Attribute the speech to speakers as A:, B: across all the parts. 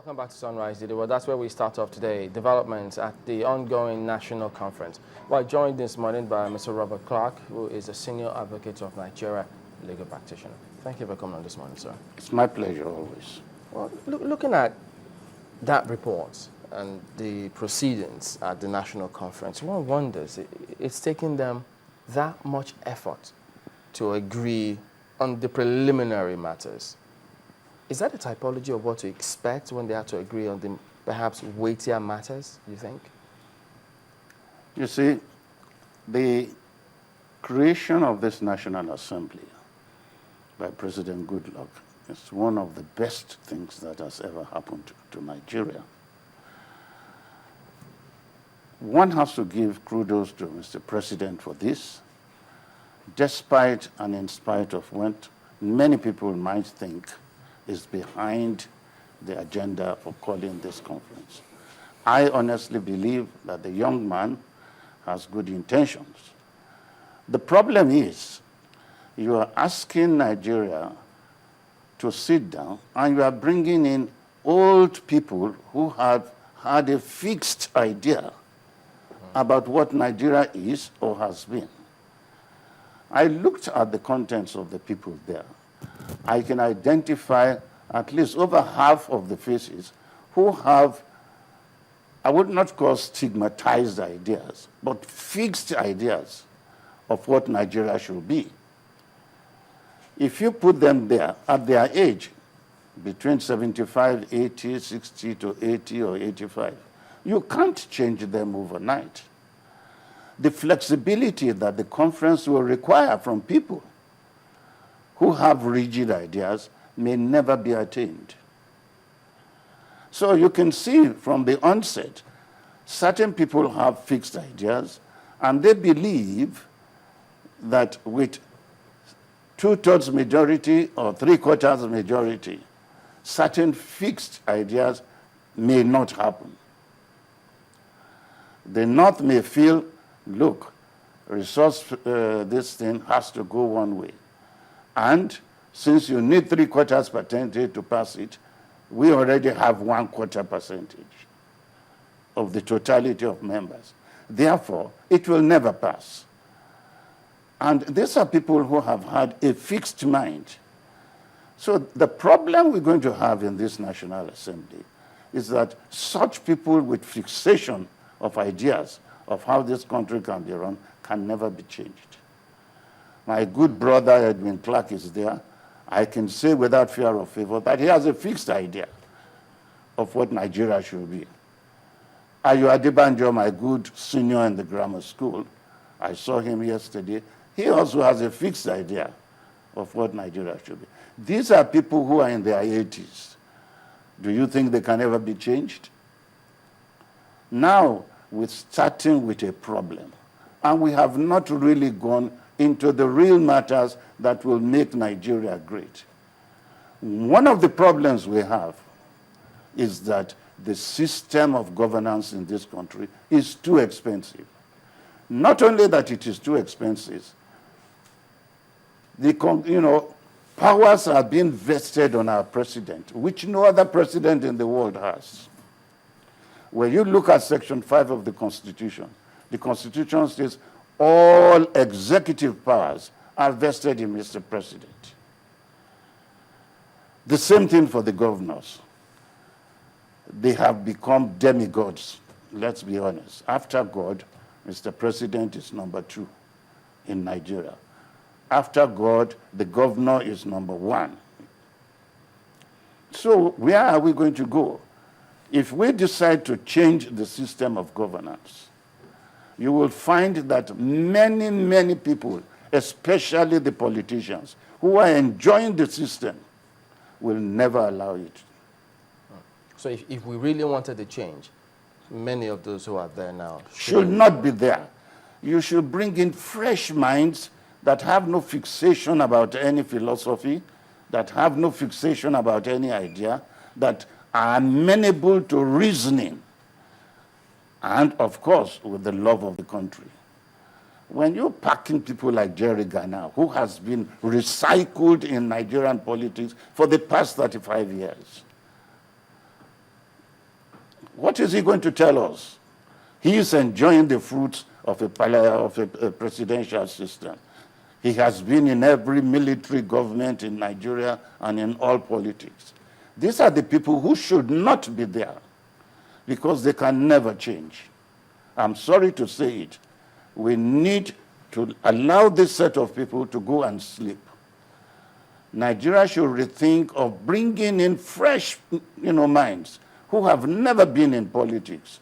A: Welcome back to Sunrise Today. Well, that's where we start off today. Developments at the ongoing national conference. Well, joined this morning by Mr. Robert Clarke, who is a senior advocate of Nigeria, legal practitioner. Thank you for coming on this morning, sir.
B: It's my pleasure always.
A: Well, looking at that report and the proceedings at the national conference, one wonders, it's taking them that much effort to agree on the preliminary matters. Is that a typology of what to expect when they have to agree on the perhaps weightier matters, you think?
B: You see, the creation of this National Assembly by President Goodluck is one of the best things that has ever happened to Nigeria. One has to give kudos to Mr. President for this, despite and in spite of what many people might think is behind the agenda for calling this conference. I honestly believe that the young man has good intentions. The problem is, you are asking Nigeria to sit down and you are bringing in old people who have had a fixed idea about what Nigeria is or has been. I looked at the contents of the people there. I can identify at least over half of the faces who have, I would not call stigmatized ideas, but fixed ideas of what Nigeria should be. If you put them there at their age, between 75, 80, 60 to 80 or 85, you can't change them overnight. The flexibility that the conference will require from people who have rigid ideas may never be attained. So you can see from the onset, certain people have fixed ideas, and they believe that with 2/3 majority or 3/4 majority, certain fixed ideas may not happen. The North may feel, look, this thing has to go one way. And since you need 3/4 percentage to pass it, we already have 1/4 percentage of the totality of members. Therefore, it will never pass. And these are people who have had a fixed mind. So the problem we're going to have in this National Assembly is that such people with fixation of ideas of how this country can be run can never be changed. My good brother Edwin Clarke is there. I can say without fear of favor that he has a fixed idea of what Nigeria should be. Ayo Adebanjo, my good senior in the grammar school, I saw him yesterday. He also has a fixed idea of what Nigeria should be. These are people who are in their 80s. Do you think they can ever be changed? Now, we're starting with a problem, and we have not really gone into the real matters that will make Nigeria great. One of the problems we have is that the system of governance in this country is too expensive. Not only that it is too expensive, powers are being vested on our president, which no other president in the world has. When you look at Section 5 of the Constitution says all executive powers are vested in Mr. President. The same thing for the governors. They have become demi-gods, let's be honest. After God, Mr. President is number 2 in Nigeria. After God, the governor is number 1. So where are we going to go? If we decide to change the system of governance, you will find that many, many people, especially the politicians, who are enjoying the system, will never allow it.
A: So if we really wanted to change, many of those who are there now
B: should not be there. You should bring in fresh minds that have no fixation about any philosophy, that have no fixation about any idea, that are amenable to reasoning, and of course, with the love of the country. When you're packing people like Jerry Ghana, who has been recycled in Nigerian politics for the past 35 years, What is he going to tell us? He is enjoying the fruits of a presidential system. He has been in every military government in Nigeria and in all politics. These are the people who should not be there because they can never change. I'm sorry to say it. We need to allow this set of people to go and sleep. Nigeria should rethink of bringing in fresh minds who have never been in politics,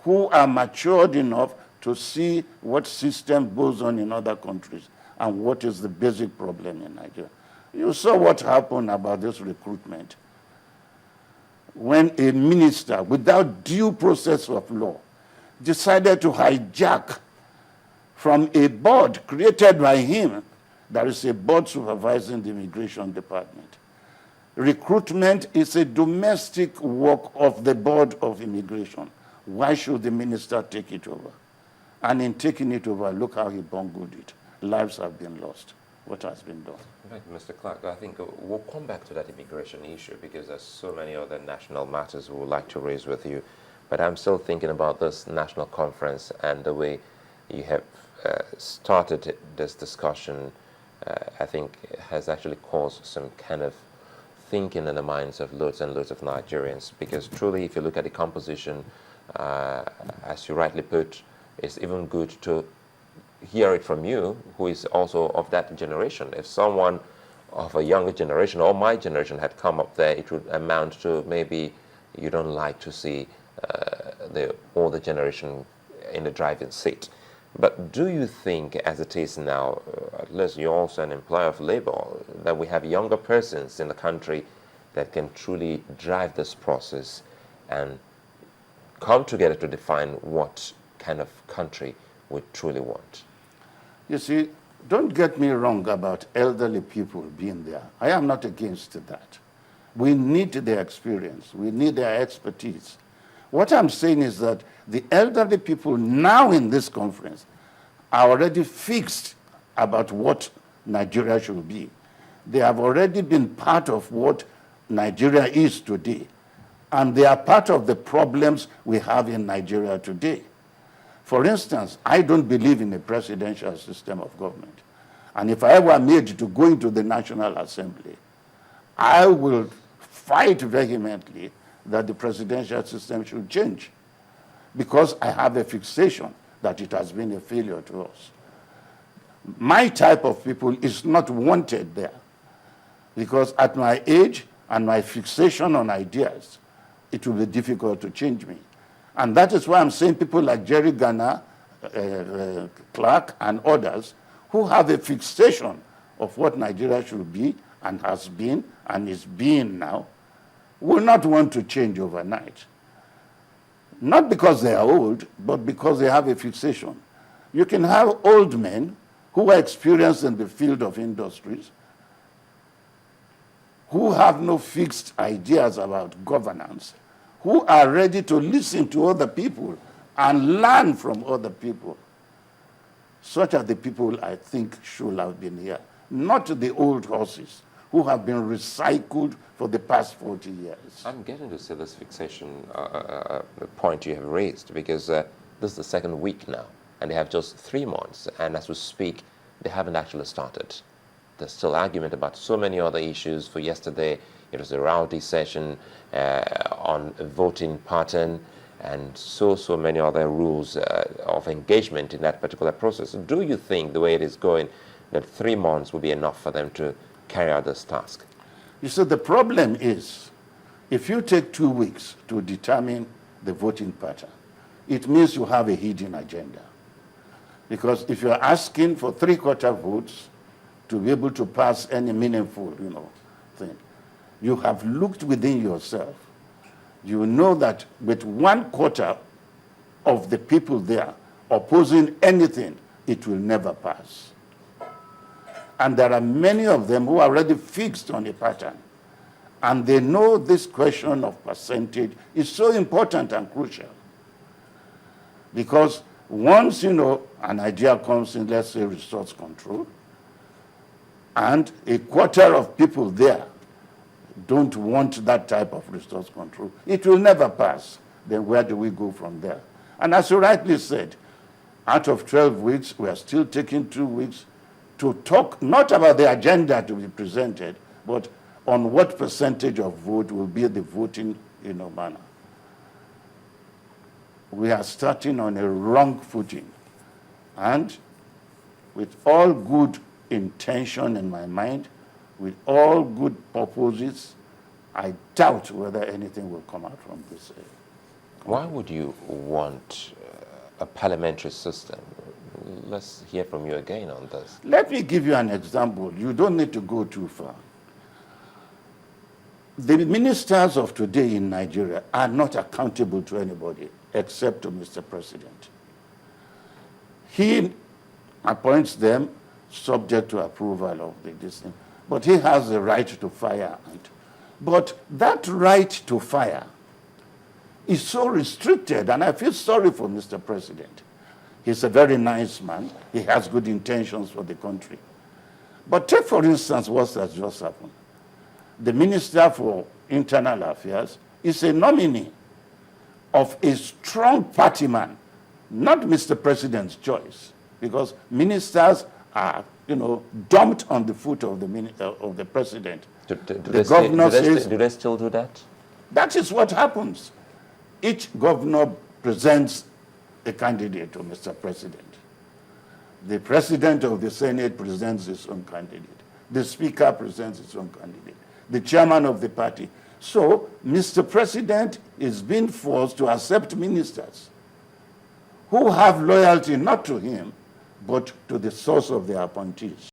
B: who are matured enough to see what system goes on in other countries and what is the basic problem in Nigeria. You saw what happened about this recruitment. When a minister, without due process of law, decided to hijack from a board created by him. There is a board supervising the immigration department. Recruitment is a domestic work of the board of immigration. Why should the minister take it over? And in taking it over, look how he bungled it. Lives have been lost. What has been done?
C: Right, Mr. Clarke, I think we'll come back to that immigration issue because there's so many other national matters we would like to raise with you. But I'm still thinking about this national conference and the way you have started this discussion. I think has actually caused some kind of thinking in the minds of loads and loads of Nigerians, because truly, if you look at the composition, as you rightly put, it's even good to hear it from you, who is also of that generation. If someone of a younger generation or my generation had come up there, it would amount to maybe you don't like to see the older generation in the driving seat. But do you think, as it is now, at least you're also an employer of labor, that we have younger persons in the country that can truly drive this process and come together to define what kind of country we truly want?
B: You see, don't get me wrong about elderly people being there. I am not against that. We need their experience. We need their expertise. What I'm saying is that the elderly people now in this conference are already fixed about what Nigeria should be. They have already been part of what Nigeria is today. And they are part of the problems we have in Nigeria today. For instance, I don't believe in a presidential system of government. And if I were made to go into the National Assembly, I will fight vehemently that the presidential system should change, because I have a fixation that it has been a failure to us. My type of people is not wanted there, because at my age and my fixation on ideas, it will be difficult to change me. And that is why I'm saying people like Jerry Garner, Clarke, and others who have a fixation of what Nigeria should be and has been and is being now, will not want to change overnight. Not because they are old, but because they have a fixation. You can have old men who are experienced in the field of industries, who have no fixed ideas about governance, who are ready to listen to other people and learn from other people. Such are the people I think should have been here, not the old horses who have been recycled for the past 40 years.
C: I'm getting to see this fixation point you have raised, because this is the second week now, and they have just 3 months, and as we speak, they haven't actually started. There's still argument about so many other issues. For yesterday, it was a rowdy session on a voting pattern, and so many other rules of engagement in that particular process. Do you think, the way it is going, that 3 months will be enough for them to carry out this task?
B: You see, the problem is, if you take 2 weeks to determine the voting pattern, it means you have a hidden agenda. Because if you're asking for 3/4 votes to be able to pass any meaningful, thing, you have looked within yourself. You know that with 1/4 of the people there opposing anything, it will never pass. And there are many of them who are already fixed on a pattern. And they know this question of percentage is so important and crucial. Because once, an idea comes in, let's say, resource control, and 1/4 of people there don't want that type of resource control, it will never pass. then where do we go from there? And as you rightly said, out of 12 weeks, we are still taking 2 weeks to talk not about the agenda to be presented, but on what percentage of vote will be the voting manner. We are starting on a wrong footing. And with all good intention in my mind, with all good purposes, I doubt whether anything will come out from this.
C: Why would you want a parliamentary system? Let's hear from you again on this.
B: Let me give you an example. You don't need to go too far. The ministers of today in Nigeria are not accountable to anybody except to Mr. President. He appoints them subject to approval of this thing, but he has the right to fire. But that right to fire is so restricted, and I feel sorry for Mr. President. He's a very nice man. He has good intentions for the country. But take, for instance, what has just happened. The Minister for Internal Affairs is a nominee of a strong party man, not Mr. President's choice, because ministers are, dumped on the foot of the president.
C: Do they still do that?
B: That is what happens. Each governor presents a candidate to Mr. President. The president of the Senate presents his own candidate. The speaker presents his own candidate. The chairman of the party. So, Mr. President is being forced to accept ministers who have loyalty not to him, but to the source of their appointees.